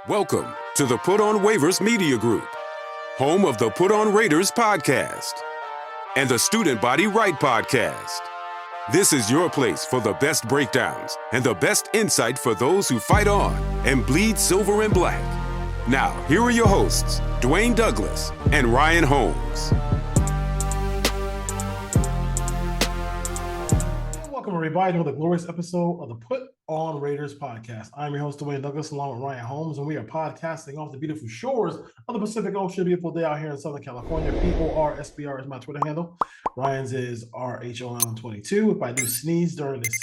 Welcome to the Put on Waivers Media Group, home of the Put on Raiders podcast and the Student Body Right podcast. This is your place for the best breakdowns and the best insight for those who fight on and bleed silver and black. Now, here are your hosts, Dwayne Douglas and Ryan Holmes. Welcome, everybody, to the glorious episode of the Put on Raiders podcast. I'm your host, Dwayne Douglas, along with Ryan Holmes, and we are podcasting off the beautiful shores of the Pacific Ocean. Beautiful day out here in Southern California. PORSBR is my Twitter handle. Ryan's is RHOM22. If I do sneeze during this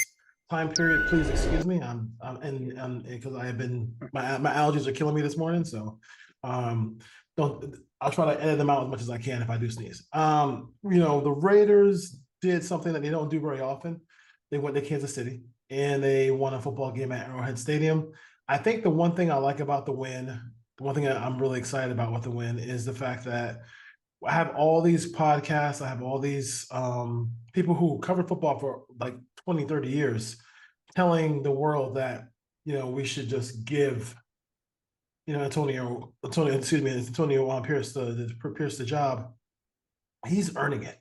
time period, please excuse me. I'm because I have been my allergies are killing me this morning, so I'll try to edit them out as much as I can if I do sneeze. The Raiders did something that they don't do very often. They went to Kansas City and they won a football game at Arrowhead Stadium. I think the one thing I like about the win, the one thing that I'm really excited about with the win is the fact that I have all these podcasts, I have all these people who covered football for like 20, 30 years telling the world that, we should just give, Antonio Pierce the job. He's earning it.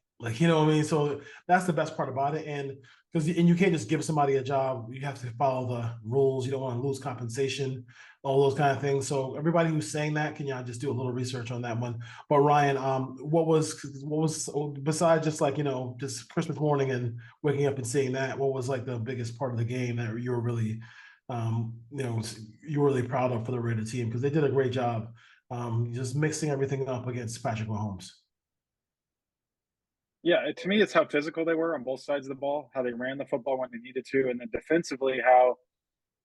So that's the best part about it. And you can't just give somebody a job. You have to follow the rules. You don't want to lose compensation, all those kind of things. So everybody who's saying that, can y'all just do a little research on that one? But Ryan, what was besides just just Christmas morning and waking up and seeing that, what was like the biggest part of the game that you were really, you were really proud of for the Raider team? Because they did a great job just mixing everything up against Patrick Mahomes. Yeah, to me, it's how physical they were on both sides of the ball, how they ran the football when they needed to, and then defensively, how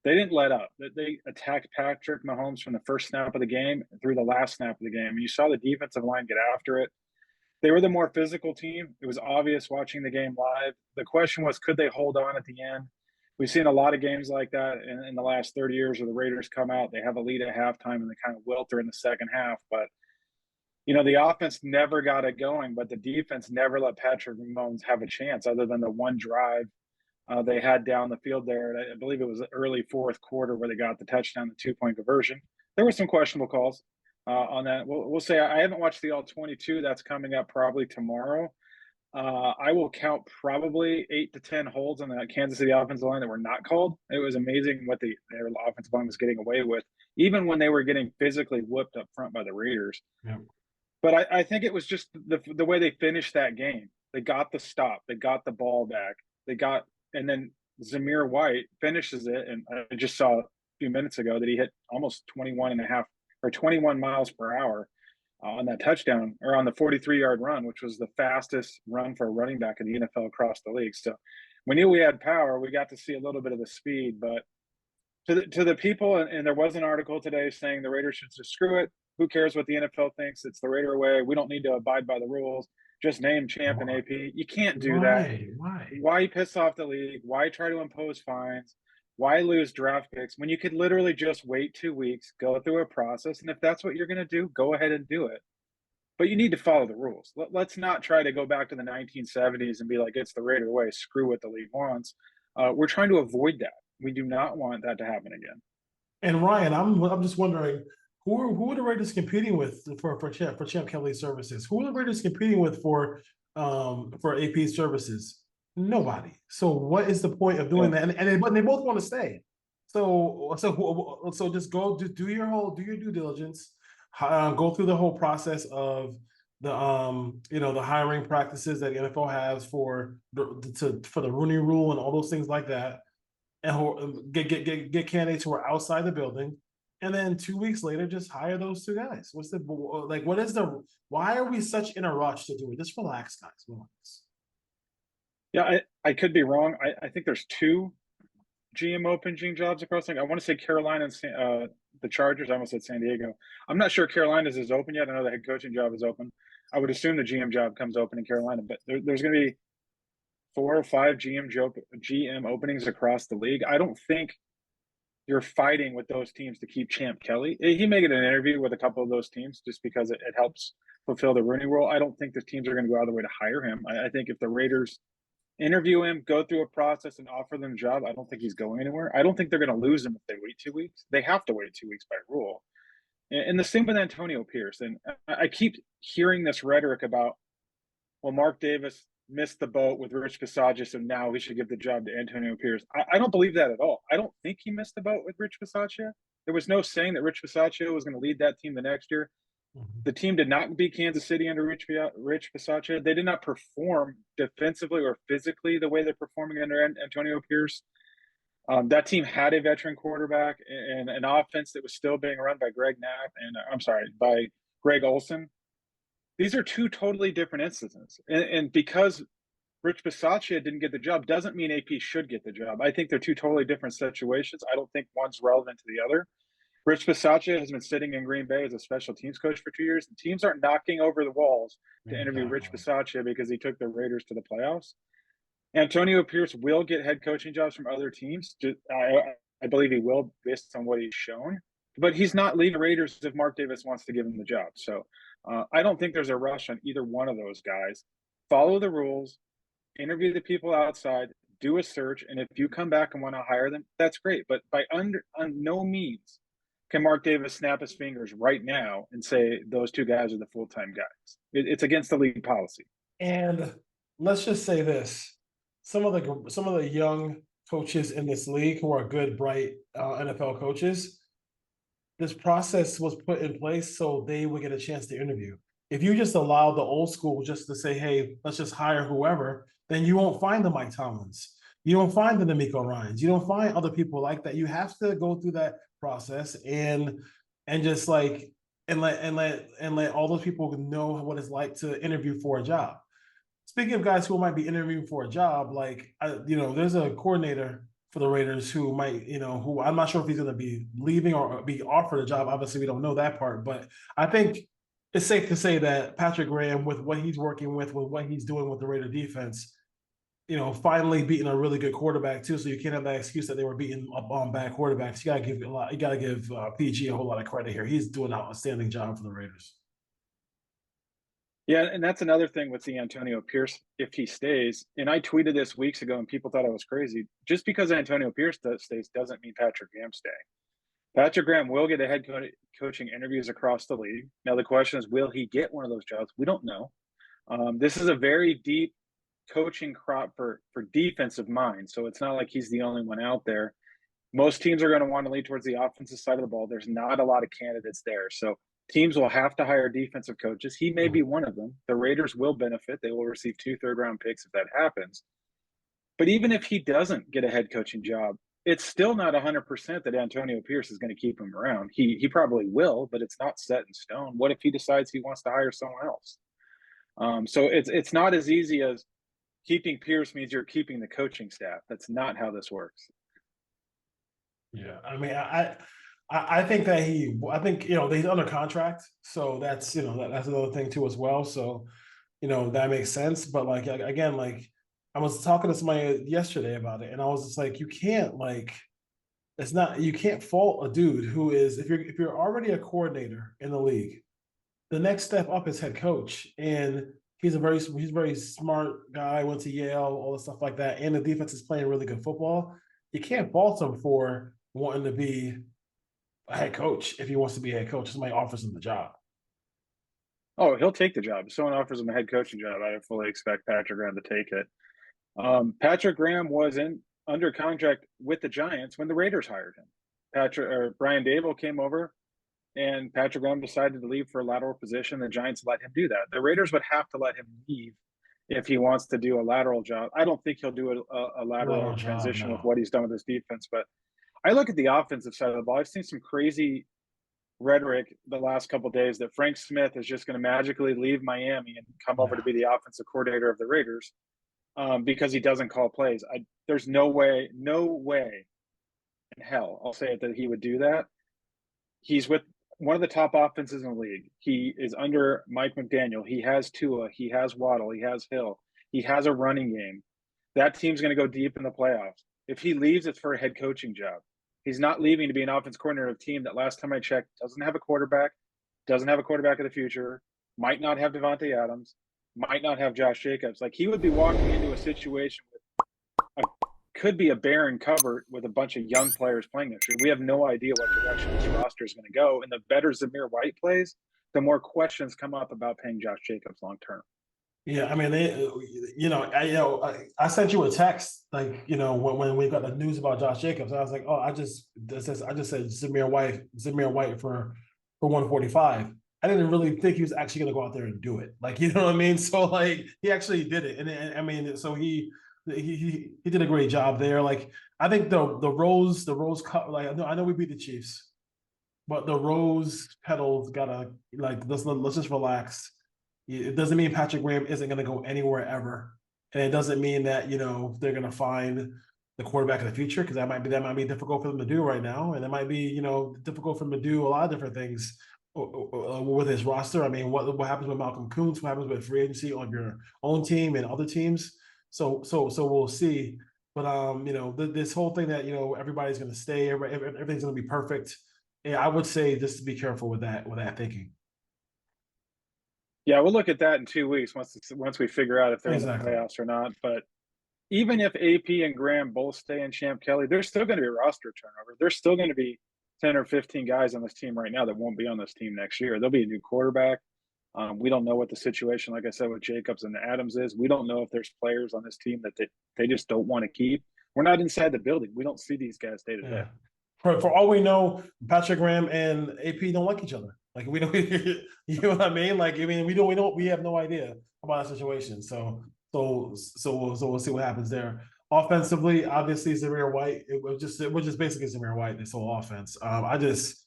they didn't let up. They attacked Patrick Mahomes from the first snap of the game through the last snap of the game. And you saw the defensive line get after it. They were the more physical team. It was obvious watching the game live. The question was, could they hold on at the end? We've seen a lot of games like that in the last 30 years where the Raiders come out, they have a lead at halftime, and they kind of welter in the second half. But the offense never got it going, but the defense never let Patrick Mahomes have a chance other than the one drive they had down the field there. I believe it was the early fourth quarter where they got the touchdown, the 2-point conversion. There were some questionable calls on that. We'll say I haven't watched the all-22. That's coming up probably tomorrow. I will count probably 8 to 10 holds on the Kansas City offensive line that were not called. It was amazing what their offensive line was getting away with, even when they were getting physically whooped up front by the Raiders. Yeah. But I think it was just the way they finished that game. They got the stop. They got the ball back. And then Zamir White finishes it. And I just saw a few minutes ago that he hit almost 21 miles per hour on that touchdown, or on the 43-yard run, which was the fastest run for a running back in the NFL across the league. So we knew we had power. We got to see a little bit of the speed. But to the people, and there was an article today saying the Raiders should just screw it. Who cares what the NFL thinks? It's the Raider way. We don't need to abide by the rules. Just name champ and AP. You can't do that. Why piss off the league? Why try to impose fines? Why lose draft picks when you could literally just wait 2 weeks, go through a process, and if that's what you're going to do, go ahead and do it. But you need to follow the rules. Let's not try to go back to the 1970s and be like, it's the Raider way. Screw what the league wants. We're trying to avoid that. We do not want that to happen again. And Ryan, I'm just wondering, who are the Raiders competing with for Champ Kelly's services? Who are the Raiders competing with for AP services? Nobody. So what is the point of doing that? And they both want to stay. So just do your due diligence. Go through the whole process of the the hiring practices that the NFL has for the Rooney Rule and all those things like that, and get candidates who are outside the building. And then 2 weeks later, just hire those two guys. Why are we such in a rush to do it? Just relax, guys. Relax. Yeah, I could be wrong. I think there's 2 GM opening jobs across the league. I want to say Carolina and the Chargers. I almost said San Diego. I'm not sure Carolina's is open yet. I know the head coaching job is open. I would assume the GM job comes open in Carolina, but there's going to be 4 or 5 GM openings across the league. I don't think you're fighting with those teams to keep Champ Kelly. He may get an interview with a couple of those teams just because it helps fulfill the Rooney Rule. I don't think the teams are going to go out of the way to hire him. I think if the Raiders interview him, go through a process, and offer them a job, I don't think he's going anywhere. I don't think they're going to lose him if they wait 2 weeks. They have to wait 2 weeks by rule. And the same with Antonio Pierce. And I keep hearing this rhetoric about, well, Mark Davis missed the boat with Rich Bisaccia, so now we should give the job to Antonio Pierce. I don't believe that at all. I don't think he missed the boat with Rich Bisaccia. There was no saying that Rich Bisaccia was going to lead that team the next year. The team did not beat Kansas City under Rich Bisaccia. They did not perform defensively or physically the way they're performing under Antonio Pierce. That team had a veteran quarterback and an offense that was still being run by by Greg Olson. These are two totally different instances. And because Rich Bisaccia didn't get the job doesn't mean AP should get the job. I think they're two totally different situations. I don't think one's relevant to the other. Rich Bisaccia has been sitting in Green Bay as a special teams coach for 2 years. The teams aren't knocking over the walls to interview Rich Bisaccia because he took the Raiders to the playoffs. Antonio Pierce will get head coaching jobs from other teams. I believe he will based on what he's shown. But he's not leaving the Raiders if Mark Davis wants to give him the job. So I don't think there's a rush on either one of those guys. Follow the rules, interview the people outside, do a search, and if you come back and want to hire them, that's great. But on no means can Mark Davis snap his fingers right now and say those two guys are the full-time guys. It's against the league policy. And let's just say this: some of the young coaches in this league who are good, bright NFL coaches, this process was put in place so they would get a chance to interview. If you just allow the old school just to say, hey, let's just hire whoever, then you won't find the Mike Tomlins. You don't find the D'Amico Ryans. You don't find other people like that. You have to go through that process and just like and let all those people know what it's like to interview for a job. Speaking of guys who might be interviewing for a job, like there's a coordinator for the Raiders who might, who I'm not sure if he's going to be leaving or be offered a job. Obviously, we don't know that part, but I think it's safe to say that Patrick Graham, with what he's working with what he's doing with the Raider defense, finally beating a really good quarterback too. So you can't have that excuse that they were beating up on bad quarterbacks. You got to give PG a whole lot of credit here. He's doing an outstanding job for the Raiders. Yeah, and that's another thing with the Antonio Pierce, if he stays. And I tweeted this weeks ago, and people thought I was crazy. Just because Antonio Pierce stays doesn't mean Patrick Graham stay. Patrick Graham will get a head coaching interviews across the league. Now, the question is, will he get one of those jobs? We don't know. This is a very deep coaching crop for defensive minds. So it's not like he's the only one out there. Most teams are going to want to lean towards the offensive side of the ball. There's not a lot of candidates there. So teams will have to hire defensive coaches. He may be one of them. The Raiders will benefit. They will receive 2 third-round picks if that happens. But even if he doesn't get a head coaching job, it's still not 100% that Antonio Pierce is going to keep him around. He probably will, but it's not set in stone. What if he decides he wants to hire someone else? So it's not as easy as keeping Pierce means you're keeping the coaching staff. That's not how this works. Yeah, I mean, I think that he's under contract, so that's that's another thing too as well. So that makes sense. But like again, like I was talking to somebody yesterday about it, and I was just like, you can't fault a dude who is if you're already a coordinator in the league, the next step up is head coach, and he's a very smart guy, went to Yale, all the stuff like that, and the defense is playing really good football. You can't fault him for wanting to be a head coach if he wants to be a head coach. Somebody offers him the job. Oh, he'll take the job. If someone offers him a head coaching job, I fully expect Patrick Graham to take it. Patrick Graham was under contract with the Giants when the Raiders hired him. Brian Dable came over, and Patrick Graham decided to leave for a lateral position. The Giants let him do that. The Raiders would have to let him leave if he wants to do a lateral job. I don't think he'll do a lateral transition with what he's done with his defense, but I look at the offensive side of the ball. I've seen some crazy rhetoric the last couple of days that Frank Smith is just going to magically leave Miami and come over to be the offensive coordinator of the Raiders because he doesn't call plays. There's no way in hell, I'll say it, that he would do that. He's with one of the top offenses in the league. He is under Mike McDaniel. He has Tua. He has Waddle. He has Hill. He has a running game. That team's going to go deep in the playoffs. If he leaves, it's for a head coaching job. He's not leaving to be an offense coordinator of a team that last time I checked doesn't have a quarterback of the future, might not have Devontae Adams, might not have Josh Jacobs. Like, he would be walking into a situation could be a barren cupboard with a bunch of young players playing next year. We have no idea what direction this roster is going to go. And the better Zamir White plays, the more questions come up about paying Josh Jacobs long term. Yeah, I mean, I sent you a text like when we got the news about Josh Jacobs. I was like, oh, I just said Zamir White for 145. I didn't really think he was actually going to go out there and do it. Like, you know what I mean? So like he actually did it, and I mean, so he did a great job there. Like I think the rose cut. Like I know we beat the Chiefs, but the rose petals gotta like let's just relax. It doesn't mean Patrick Graham isn't going to go anywhere ever, and it doesn't mean that they're going to find the quarterback of the future, because that might be difficult for them to do right now, and it might be difficult for them to do a lot of different things with his roster. I mean, what happens with Malcolm Kuntz? What happens with free agency on your own team and other teams? So we'll see. But this whole thing that everybody's going to stay, everything's going to be perfect. Yeah, I would say just to be careful with that thinking. Yeah, we'll look at that in 2 weeks once we figure out if they're in the playoffs or not. But even if AP and Graham both stay in Champ Kelly, there's still going to be a roster turnover. There's still going to be 10 or 15 guys on this team right now that won't be on this team next year. There'll be a new quarterback. We don't know what the situation, like I said, with Jacobs and Adams is. We don't know if there's players on this team that they just don't want to keep. We're not inside the building. We don't see these guys day to day. For all we know, Patrick Graham and AP don't like each other. Like we don't, you know what I mean? Like we have no idea about that situation. So we'll see what happens there. Offensively, obviously Zamir White. It was just basically Zamir White. This whole offense. This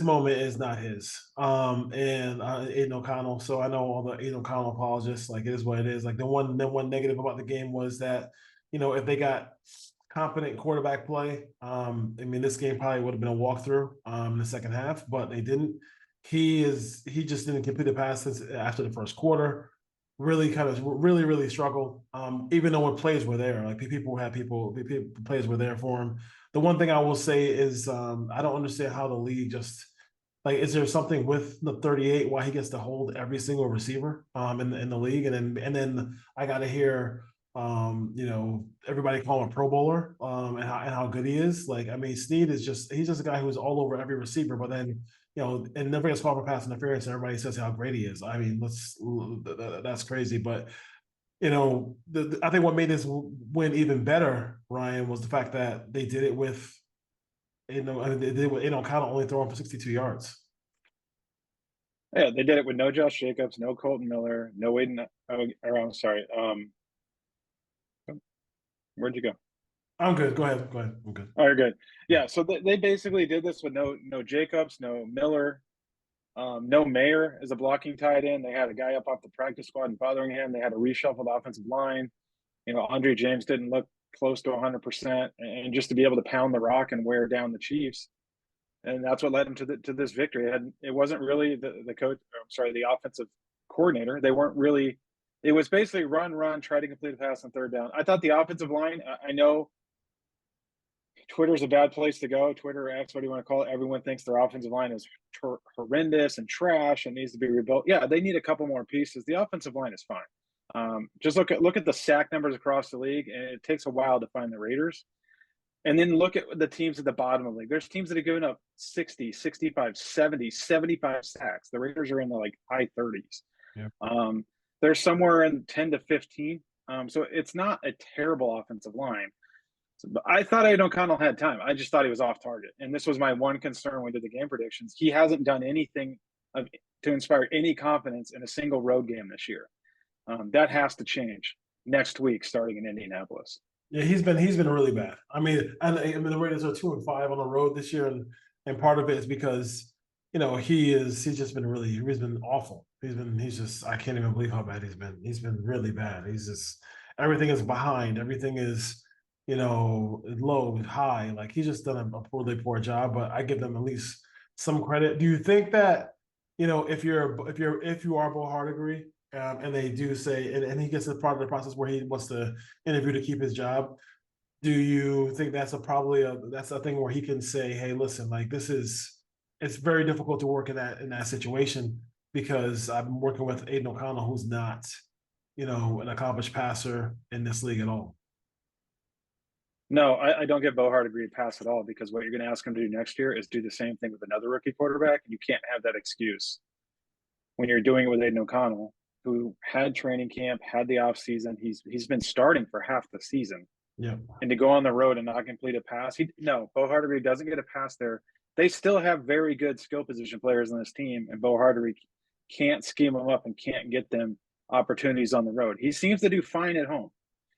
moment is not his. And Aiden O'Connell. So I know all the Aiden O'Connell apologists. Like it is what it is. Like the one negative about the game was that if they got competent quarterback play. I mean, this game probably would have been a walkthrough in the second half, but they didn't. He just didn't complete the passes after the first quarter. Really struggled. Even though when plays were there, like plays were there for him. The one thing I will say is I don't understand how the league just like, is there something with the 38 why he gets to hold every single receiver in the league, and then I got to hear everybody call him a Pro Bowler, and how good he is. Like, I mean, Snead he's just a guy who's all over every receiver, but then, and never gets called for pass interference, and everybody says how great he is. I mean, that's crazy. But, I think what made this win even better, Ryan, was the fact that they did it with, they did it with, kind of only throwing for 62 yards. Yeah, they did it with no Josh Jacobs, no Colton Miller, no Aiden. I'm sorry. Where'd you go? I'm good. Go ahead. I'm good. Oh, you're good. Yeah, so they basically did this with no Jacobs, no Miller, no Mayer as a blocking tight end. They had a guy up off the practice squad and bothering him. They had a reshuffled offensive line. Andre James didn't look close to 100%, and just to be able to pound the rock and wear down the Chiefs, and that's what led him to this victory. It wasn't really the coach. The offensive coordinator. They weren't really. It was basically run, try to complete a pass on third down. I thought the offensive line, I know Twitter's a bad place to go. Twitter, X, what do you want to call it? Everyone thinks their offensive line is horrendous and trash and needs to be rebuilt. Yeah, they need a couple more pieces. The offensive line is fine. Just look at the sack numbers across the league, and it takes a while to find the Raiders. And then look at the teams at the bottom of the league. There's teams that have given up 60, 65, 70, 75 sacks. The Raiders are in the high 30s. Yeah. They're somewhere in 10 to 15. So it's not a terrible offensive line. But I thought Aiden O'Connell had time. I just thought he was off target. And this was my one concern when we did the game predictions. He hasn't done anything to inspire any confidence in a single road game this year. That has to change next week, starting in Indianapolis. Yeah, he's been really bad. I mean, the Raiders are 2-5 on the road this year, and part of it is because he's been awful. I can't even believe how bad he's been. He's been really bad. He's just, everything is behind. Everything is, low, high. Like, he's just done a poor job, but I give them at least some credit. Do you think that, if you are Bo Hardigree, and they do say, and he gets to part of the process where he wants to interview to keep his job, do you think that's a thing where he can say, hey, listen, like, it's very difficult to work in that situation, because I'm working with Aiden O'Connell, who's not an accomplished passer in this league at all. No, I don't get Bo Hardegree a pass at all, because what you're going to ask him to do next year is do the same thing with another rookie quarterback. And you can't have that excuse when you're doing it with Aiden O'Connell, who had training camp, had the offseason. He's been starting for half the season. Yeah. And to go on the road and not complete a pass, Bo Hardegree doesn't get a pass there. They still have very good skill position players on this team, and Bo Hardegree can't scheme them up and can't get them opportunities on the road. He seems to do fine at home.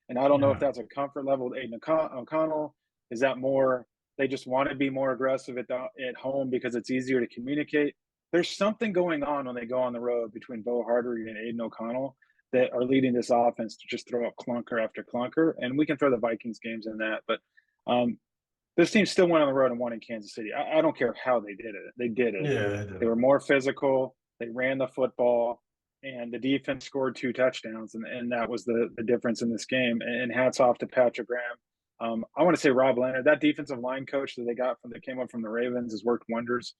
And I don't know if that's a comfort level with Aiden O'Connell. Is that more they just want to be more aggressive at home because it's easier to communicate? There's something going on when they go on the road between Bo Hardegree and Aiden O'Connell that are leading this offense to just throw up clunker after clunker. And we can throw the Vikings games in that. But this team still went on the road and won in Kansas City. I don't care how they did it. They did it. Yeah, they were more physical. They ran the football. And the defense scored 2 touchdowns, and that was the difference in this game. And hats off to Patrick Graham. I want to say Rob Leonard, that defensive line coach that came up from the Ravens, has worked wonders.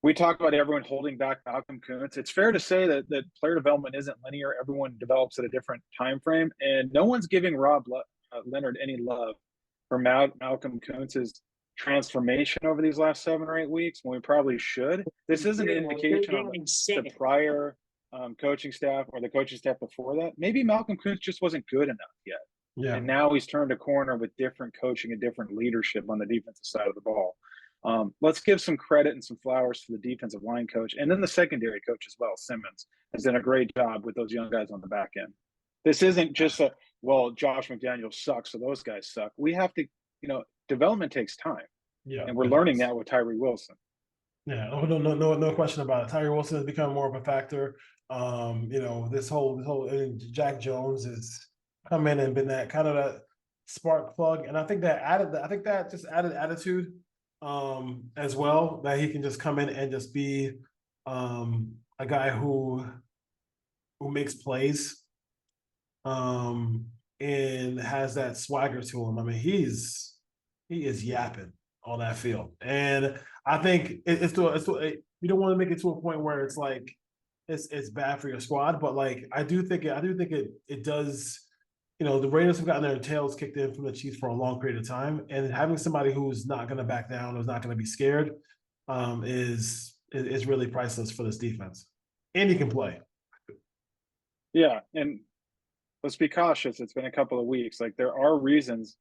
We talk about everyone holding back Malcolm Kuntz. It's fair to say that player development isn't linear. Everyone develops at a different time frame, and no one's giving Rob Leonard any love for Malcolm Kuntz's transformation over these last 7 or 8 weeks when we probably should. This isn't an indication on the prior coaching staff or the coaching staff before that. Maybe Malcolm Kuntz just wasn't good enough yet. Yeah. And now he's turned a corner with different coaching and different leadership on the defensive side of the ball. Let's give some credit and some flowers to the defensive line coach, and then the secondary coach as well. Simmons has done a great job with those young guys on the back end. This isn't just Josh McDaniels sucks, so those guys suck. We have to, development takes time. Yeah. And we're learning that with Tyree Wilson. Yeah, no question about it. Tyree Wilson has become more of a factor. This whole Jack Jones has come in and been that kind of that spark plug, and I think that just added attitude as well, that he can just come in and just be a guy who makes plays and has that swagger to him. I mean, he is yapping on that field, and I think you don't want to make it to a point where it's like it's bad for your squad, but like I do think it does. The Raiders have gotten their tails kicked in from the Chiefs for a long period of time, and having somebody who's not going to back down, who's not going to be scared, is really priceless for this defense. And he can play. Yeah, and let's be cautious. It's been a couple of weeks. Like, there are reasons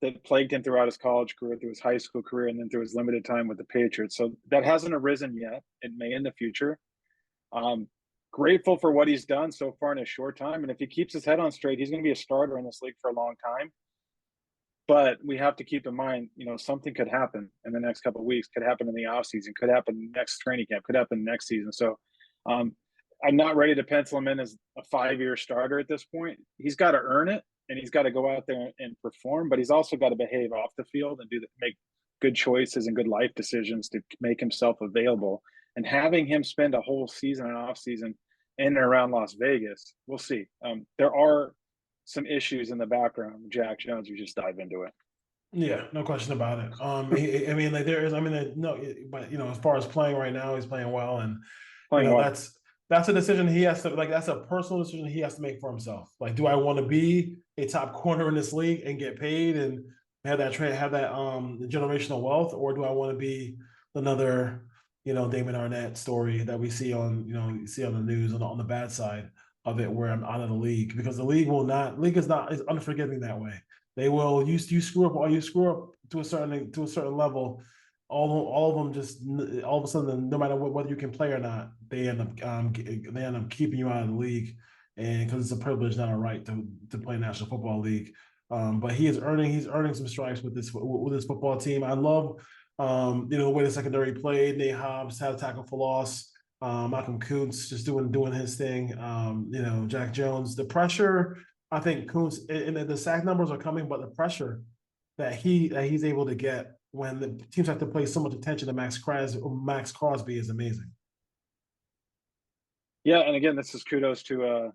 that plagued him throughout his college career, through his high school career, and then through his limited time with the Patriots. So that hasn't arisen yet. It may in the future. Grateful for what he's done so far in a short time. And if he keeps his head on straight, he's going to be a starter in this league for a long time. But we have to keep in mind, something could happen in the next couple of weeks, could happen in the offseason, could happen next training camp, could happen next season. So I'm not ready to pencil him in as a 5-year starter at this point. He's got to earn it, and he's got to go out there and perform, but he's also got to behave off the field and make good choices and good life decisions to make himself available. And having him spend a whole season and off season in and around Las Vegas, we'll see. There are some issues in the background with Jack Jones. We just dive into it. Yeah, no question about it. But as far as playing right now, he's playing well, and well. That's a decision he has to that's a personal decision he has to make for himself. Like, do I want to be a top corner in this league and get paid and have that generational wealth, or do I want to be another Damon Arnett story that we see on the news on the bad side of it, where I'm out of the league? Because the league is unforgiving that way. They will you screw up to a certain level, all of them just all of a sudden, no matter whether you can play or not, they end up keeping you out of the league, and because it's a privilege, not a right, to play National Football League. But he's earning some stripes with this football team. I love the way the secondary played. Nate Hobbs had a tackle for loss. Malcolm Kuntz just doing his thing. Jack Jones, the pressure. I think Kuntz and the sack numbers are coming, but the pressure that he's able to get when the teams have to play so much attention to Max Crosby is amazing. Yeah, and again, this is kudos to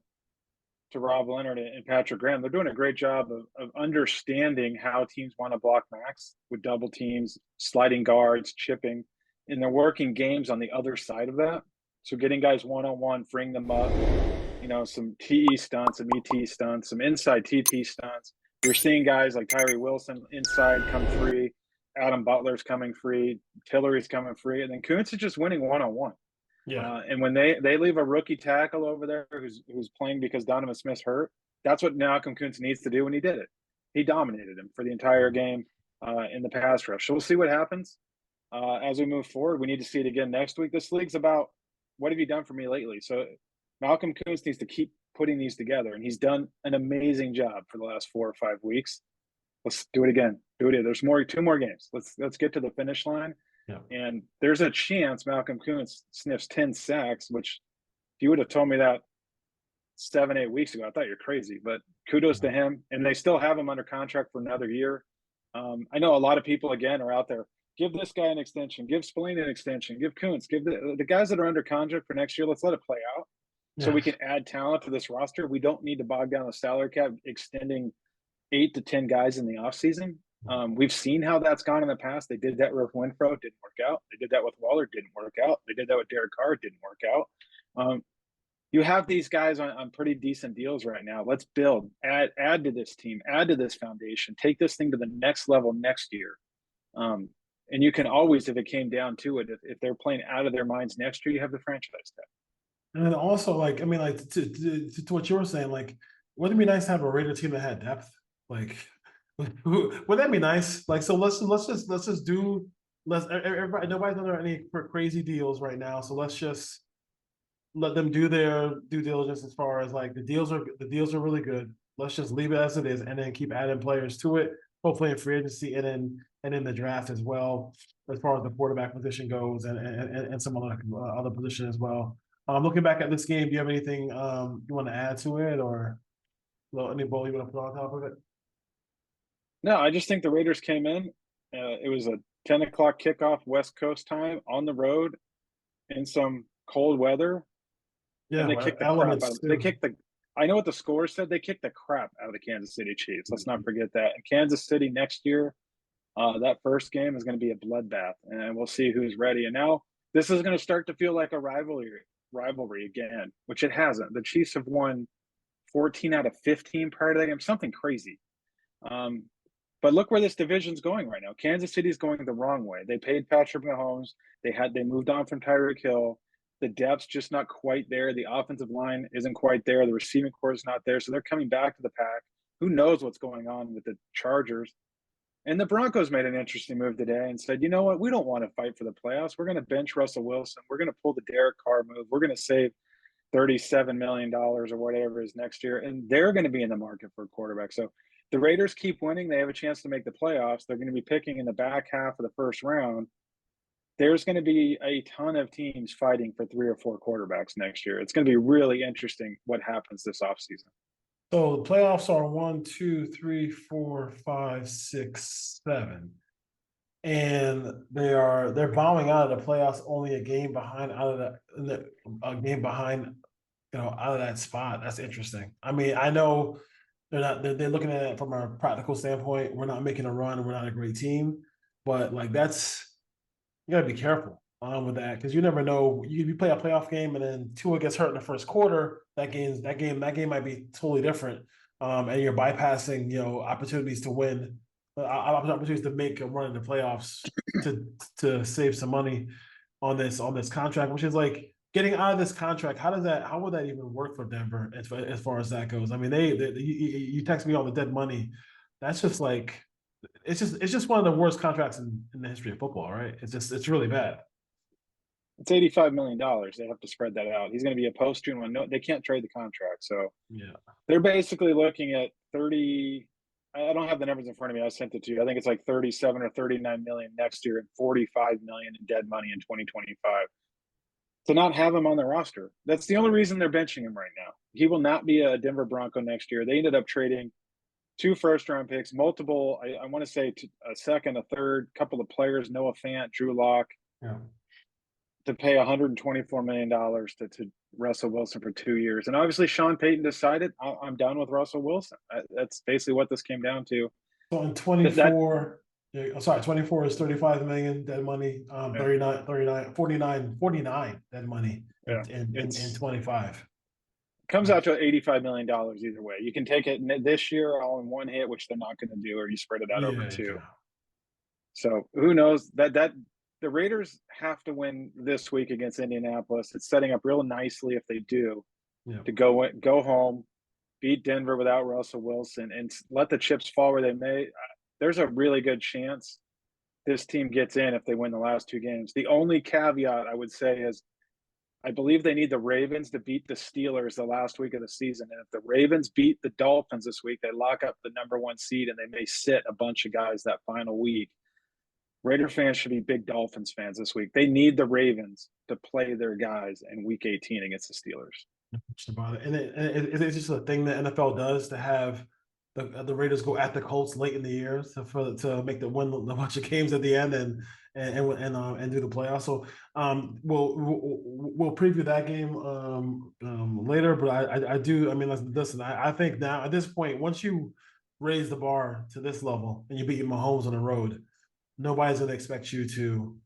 Rob Leonard and Patrick Graham. They're doing a great job of understanding how teams want to block Max with double teams, sliding guards, chipping, and they're working games on the other side of that. So getting guys one-on-one, freeing them up, some TE stunts, some ET stunts, some inside TT stunts. You're seeing guys like Tyree Wilson inside come free. Adam Butler's coming free. Tillery's coming free. And then Kuntz is just winning one-on-one. Yeah. And when they leave a rookie tackle over there who's playing because Donovan Smith's hurt, that's what Malcolm Kuntz needs to do, and he did it. He dominated him for the entire game in the pass rush. So we'll see what happens as we move forward. We need to see it again next week. This league's about what have you done for me lately? So Malcolm Kuntz needs to keep putting these together, and he's done an amazing job for the last 4 or 5 weeks. Let's do it again. Do it. There's 2 more games. Let's get to the finish line. Yeah. And there's a chance Malcolm Kuntz sniffs 10 sacks, which if you would have told me that 7, 8 weeks ago, I thought you're crazy. But kudos to him. And they still have him under contract for another year. I know a lot of people, again, are out there. Give this guy an extension. Give Spillane an extension. Give Kuntz. Give the guys that are under contract for next year, let's let it play out so we can add talent to this roster. We don't need to bog down the salary cap extending 8 to 10 guys in the offseason. We've seen how that's gone in the past. They did that with Winfro, didn't work out. They did that with Waller, didn't work out. They did that with Derek Carr, didn't work out. You have these guys on pretty decent deals right now. Let's build, add to this team, add to this foundation, take this thing to the next level next year. And you can always, if it came down to it, if they're playing out of their minds next year, you have the franchise tag. And then also, to what you were saying, wouldn't it be nice to have a Raider team that had depth? Would that be nice? So let's just do everybody. Nobody's under any crazy deals right now, so let's just let them do their due diligence as far as the deals are really good. Let's just leave it as it is, and then keep adding players to it. Hopefully in free agency and in the draft as well, as far as the quarterback position goes, and some other position as well. Looking back at this game, do you have anything you want to add to it, or any ball you want to put on top of it? No, I just think the Raiders came in. It was a 10 o'clock kickoff West Coast time on the road in some cold weather. Yeah, and they kicked the crap out of They kicked the. I know what the score said. They kicked the crap out of the Kansas City Chiefs. Let's not forget that. And Kansas City next year, that first game is going to be a bloodbath, and we'll see who's ready. And now this is going to start to feel like a rivalry again, which it hasn't. The Chiefs have won 14 out of 15 prior to that game, something crazy. But look where this division's going right now. Kansas City's going the wrong way. They paid Patrick Mahomes. They moved on from Tyreek Hill. The depth's just not quite there. The offensive line isn't quite there. The receiving core is not there. So they're coming back to the pack. Who knows what's going on with the Chargers? And the Broncos made an interesting move today and said, you know what? We don't want to fight for the playoffs. We're going to bench Russell Wilson. We're going to pull the Derek Carr move. We're going to save $37 million or whatever it is next year. And they're going to be in the market for a quarterback. So the Raiders keep winning. They have a chance to make the playoffs. They're going to be picking in the back half of the first round. There's going to be a ton of teams fighting for 3 or 4 quarterbacks next year. It's going to be really interesting what happens this offseason. So the playoffs are 1, 2, 3, 4, 5, 6, 7. And they're bowing out of the playoffs only a game behind out of that spot. That's interesting. I mean, I know they're looking at it from a practical standpoint. We're not making a run, we're not a great team, but you gotta be careful with that, because you never know. You play a playoff game and then Tua gets hurt in the first quarter. That game might be totally different, and you're bypassing opportunities to win, opportunities to make a run in the playoffs to save some money on this contract, which is getting out of this contract. How would that even work for Denver as far as that goes? I mean, you text me all the dead money. That's just it's just one of the worst contracts in the history of football, right? It's really bad. It's $85 million. They have to spread that out. He's going to be a post-June one. No, they can't trade the contract. So yeah, they're basically looking at 30. I don't have the numbers in front of me. I sent it to you. I think it's 37 or 39 million next year and 45 million in dead money in 2025. To not have him on the roster, that's the only reason they're benching him right now. He will not be a Denver Bronco next year. They ended up trading 2 first-round picks, multiple, I want to say a second, a third, couple of players, Noah Fant, Drew Lock, to pay $124 million to Russell Wilson for 2 years. And obviously Sean Payton decided, I'm done with Russell Wilson. That's basically what this came down to. So in 24, 24 is 35 million dead money, 49 dead money in 25. Comes out to $85 million either way. You can take it this year all in one hit, which they're not going to do, or you spread it out over two. So who knows that the Raiders have to win this week against Indianapolis. It's setting up real nicely if they do to go home, beat Denver without Russell Wilson, and let the chips fall where they may. There's a really good chance this team gets in if they win the last two games. The only caveat I would say is I believe they need the Ravens to beat the Steelers the last week of the season. And if the Ravens beat the Dolphins this week, they lock up the #1 seed and they may sit a bunch of guys that final week. Raider fans should be big Dolphins fans this week. They need the Ravens to play their guys in week 18 against the Steelers. About it. And it's just a thing that NFL does to have the Raiders go at the Colts late in the year to make the win a bunch of games at the end and do the playoffs. So we'll preview that game later. But I do. I mean, listen. I think now at this point, once you raise the bar to this level and you beat Mahomes on the road, nobody's going to expect you to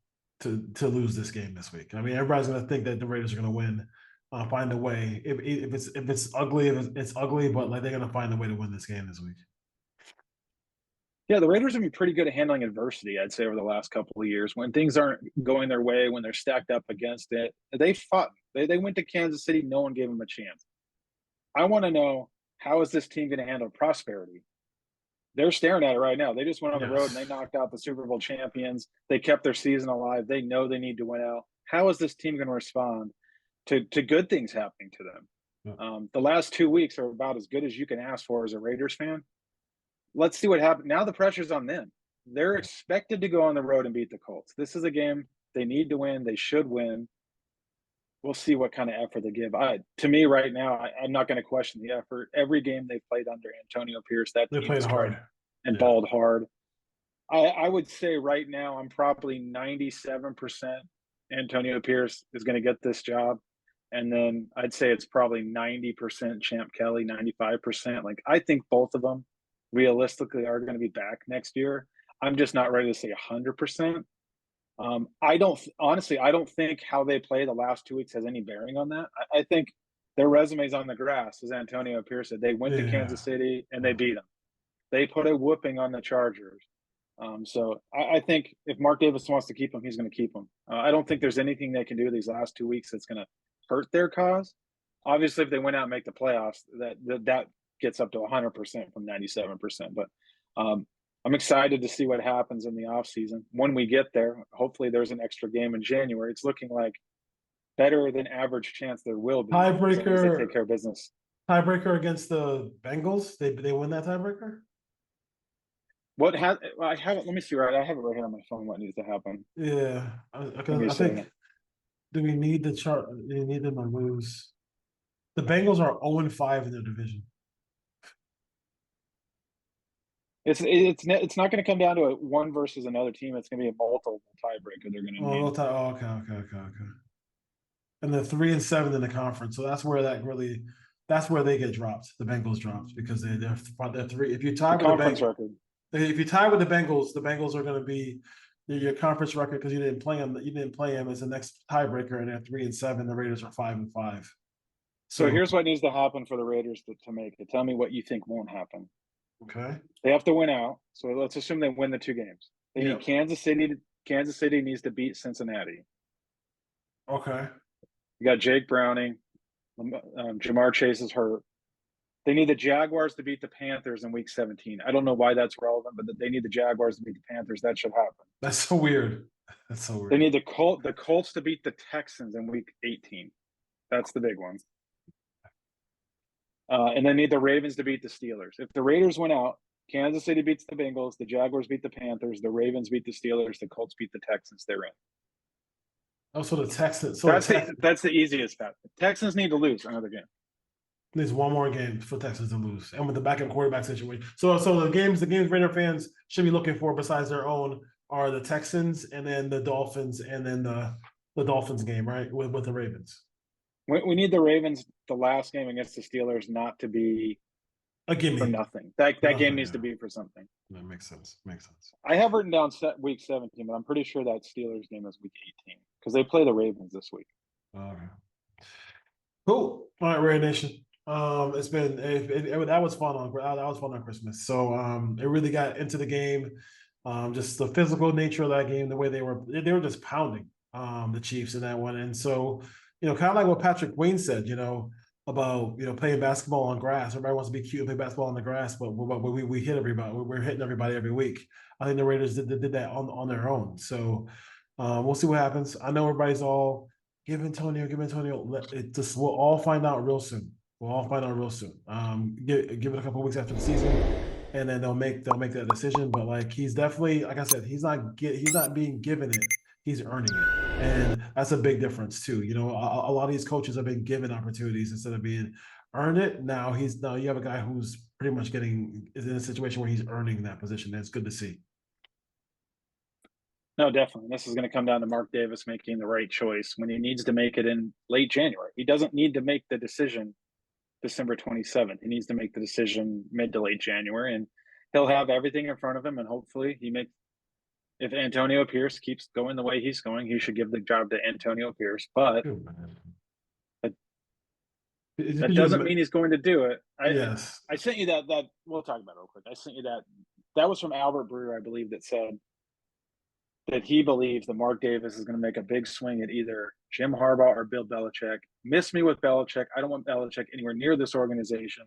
lose this game this week. I mean, everybody's going to think that the Raiders are going to win. Find a way. If it's ugly, it's ugly, but like they're gonna find a way to win this game this week. Yeah, the Raiders have been pretty good at handling adversity, I'd say, over the last couple of years. When things aren't going their way, when they're stacked up against it, they fought. They went to Kansas City. No one gave them a chance. I want to know, how is this team going to handle prosperity? They're staring at it right now. They just went on the road and they knocked out the Super Bowl champions. They kept their season alive. They know they need to win out. How is this team going to respond to good things happening to them? The last 2 weeks are about as good as you can ask for as a Raiders fan. Let's see what happens. Now the pressure's on them. They're expected to go on the road and beat the Colts. This is a game they need to win. They should win. We'll see what kind of effort they give. To me, right now, I'm not going to question the effort. Every game they played under Antonio Pierce, that they played hard and balled hard. I would say right now I'm probably 97% Antonio Pierce is going to get this job. And then I'd say it's probably 90% Champ Kelly, 95%. Like, I think both of them realistically are going to be back next year. I'm just not ready to say 100%. I don't think how they play the last 2 weeks has any bearing on that. I think their resume's on the grass, as Antonio Pierce said. They went to Kansas City and they beat them. They put a whooping on the Chargers. So I think if Mark Davis wants to keep him, he's going to keep him. I don't think there's anything they can do these last 2 weeks that's going to hurt their cause. Obviously, if they went out and make the playoffs, that gets up to 100% from 97%. But I'm excited to see what happens in the offseason. When we get there, hopefully there's an extra game in January. It's looking like better than average chance there will be. Tiebreaker. They take care of business. Tiebreaker against the Bengals. They win that tiebreaker. I have it. Let me see. Right, I have it right here on my phone. What needs to happen? Yeah, I think. Do we need the chart? Do we need them to lose? The Bengals are 0-5 in their division. It's not going to come down to a one versus another team. It's going to be a multiple tiebreaker. They're going to need. Okay. And they're 3-7 in the conference, so that's where they get dropped. The Bengals dropped because they're three. If you tie with conference record. If you tie with the Bengals are going to be your conference record because you didn't play them. You didn't play them as the next tiebreaker, and they're 3-7. The Raiders are 5-5. So here's what needs to happen for the Raiders to make it. Tell me what you think won't happen. Okay. They have to win out. So let's assume they win the 2 games. They need Kansas City. Kansas City needs to beat Cincinnati. Okay. You got Jake Browning. Jamar Chase is hurt. They need the Jaguars to beat the Panthers in week 17. I don't know why that's relevant, but they need the Jaguars to beat the Panthers. That should happen. That's so weird. They need the Colts to beat the Texans in week 18. That's the big one. And they need the Ravens to beat the Steelers. If the Raiders win out, Kansas City beats the Bengals, the Jaguars beat the Panthers, the Ravens beat the Steelers, the Colts beat the Texans, they're in. Oh, so the Texans. That's the easiest path. The Texans need to lose another game. There's one more game for Texans to lose, and with the backup quarterback situation. So the games Raider fans should be looking for besides their own are the Texans and then the Dolphins and then the Dolphins game, right, with the Ravens. We need the Ravens, the last game against the Steelers, not to be a gimme for nothing. That game needs to be for something. That makes sense. I have written down week 17, but I'm pretty sure that Steelers game is week 18 because they play the Ravens this week. All right. Cool. All right, Raider Nation. It's been that was fun on Christmas. So it really got into the game. Just the physical nature of that game, the way they were just pounding the Chiefs in that one. And so, kind of like what Patrick Wayne said, about playing basketball on grass. Everybody wants to be cute and play basketball on the grass, but we hit everybody. We're hitting everybody every week. I think the Raiders did that on their own. So we'll see what happens. I know everybody's all give Antonio. We'll all find out real soon. We'll all find out real soon. Give it a couple of weeks after the season, and then they'll make that decision. But like he's definitely, like I said, he's not being given it. He's earning it, and that's a big difference too. A lot of these coaches have been given opportunities instead of being earned it. Now you have a guy who's pretty much is in a situation where he's earning that position. And it's good to see. No, definitely. This is going to come down to Mark Davis making the right choice when he needs to make it in late January. He doesn't need to make the decision December 27th. He needs to make the decision mid to late January, and he'll have everything in front of him. And hopefully if Antonio Pierce keeps going the way he's going, he should give the job to Antonio Pierce. But that doesn't mean he's going to do it. Yes. I sent you that we'll talk about it real quick. I sent you that was from Albert Breer, I believe, that said that he believes that Mark Davis is going to make a big swing at either Jim Harbaugh or Bill Belichick. Miss me with Belichick. I don't want Belichick anywhere near this organization.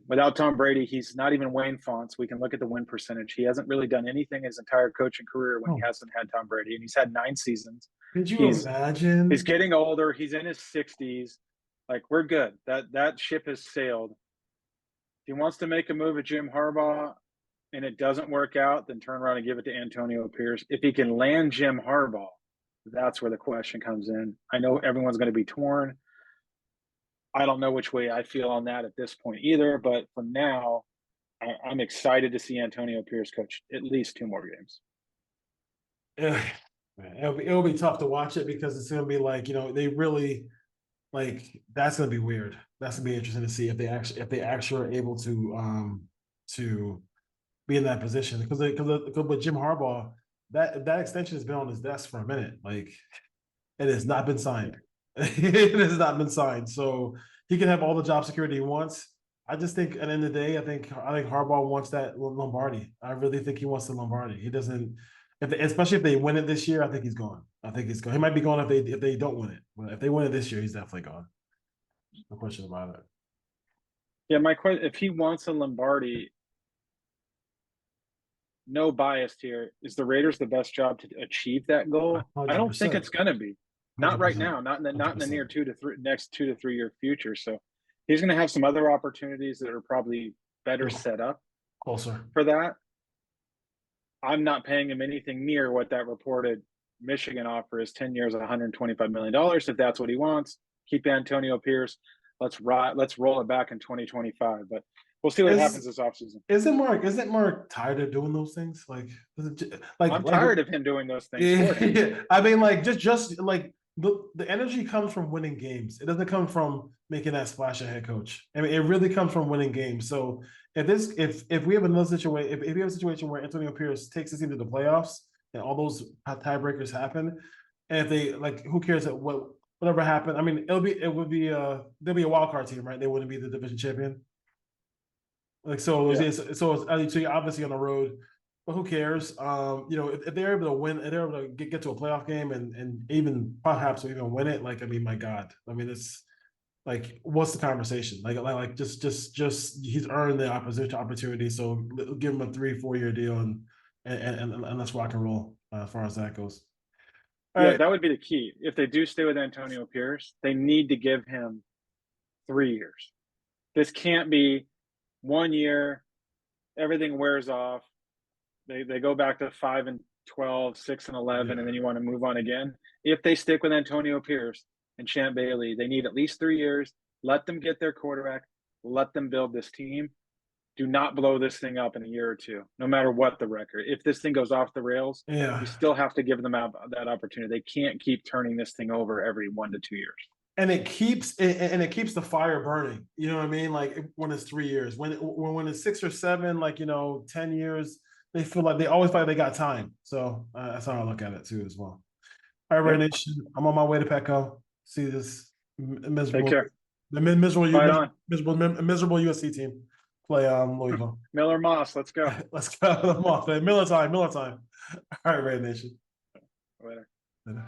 Without Tom Brady, he's not even Wayne Fonts. We can look at the win percentage. He hasn't really done anything his entire coaching career when he hasn't had Tom Brady, and he's had 9 seasons. Could you imagine? He's getting older. He's in his 60s. Like, we're good. That ship has sailed. If he wants to make a move at Jim Harbaugh and it doesn't work out, then turn around and give it to Antonio Pierce. If he can land Jim Harbaugh, that's where the question comes in. I know everyone's going to be torn. I don't know which way I feel on that at this point either, but for now, I'm excited to see Antonio Pierce coach at least 2 more games. It'll be tough to watch it because it's going to be like, they really that's going to be weird. That's going to be interesting to see if they actually are able to be in that position because with Jim Harbaugh, that extension has been on his desk for a minute. Like it has not been signed. It has not been signed. So he can have all the job security he wants. I just think at the end of the day, I think Harbaugh wants that Lombardi. I really think he wants the Lombardi. He doesn't, especially if they win it this year, I think he's gone. He might be gone if they don't win it. But if they win it this year, he's definitely gone. No question about it. Yeah, my question: if he wants a Lombardi, no bias here, is the Raiders the best job to achieve that goal? 100%. I don't think it's going to be. Not 100%. Right now. Not in the near next 2 to 3 year future. So he's going to have some other opportunities that are probably better set up closer for that. I'm not paying him anything near what that reported Michigan offer is. 10 years, $125 million. If that's what he wants, keep Antonio Pierce. Let's roll it back in 2025. But we'll see what happens this offseason. Isn't Mark tired of doing those things? I'm tired of him doing those things. Yeah. I mean, just like the energy comes from winning games. It doesn't come from making that splash at head coach. I mean, it really comes from winning games. So if we have another situation, if we have a situation where Antonio Pierce takes us into the playoffs and all those tiebreakers happen, and if they who cares whatever happened? I mean, there'll be a wild card team, right? They wouldn't be the division champion. So you're obviously on the road, but who cares? If they're able to win, if they're able to get to a playoff game and even perhaps even win it, my God, I mean, it's what's the conversation? Just he's earned the opportunity, so give him a 3-4 year deal and let's rock and roll as far as that goes. Right. That would be the key. If they do stay with Antonio Pierce, they need to give him 3 years. This can't be 1 year, everything wears off. They go back to 5-12, 6-11, and then you want to move on again. If they stick with Antonio Pierce and Champ Bailey, they need at least 3 years. Let them get their quarterback. Let them build this team. Do not blow this thing up in a year or two, no matter what the record. If this thing goes off the rails, you still have to give them that opportunity. They can't keep turning this thing over every 1 to 2 years. And it keeps the fire burning. You know what I mean? When it's 3 years, when it's 6 or 7, 10 years, they feel like they always feel like they got time. So that's how I look at it too, as well. All right, Ray Nation, I'm on my way to Petco. See this miserable. Take care. The miserable, Fight on. miserable USC team play Louisville. Miller Moss, let's go. Let's go. Miller time. All right, Red Nation. Later. Later.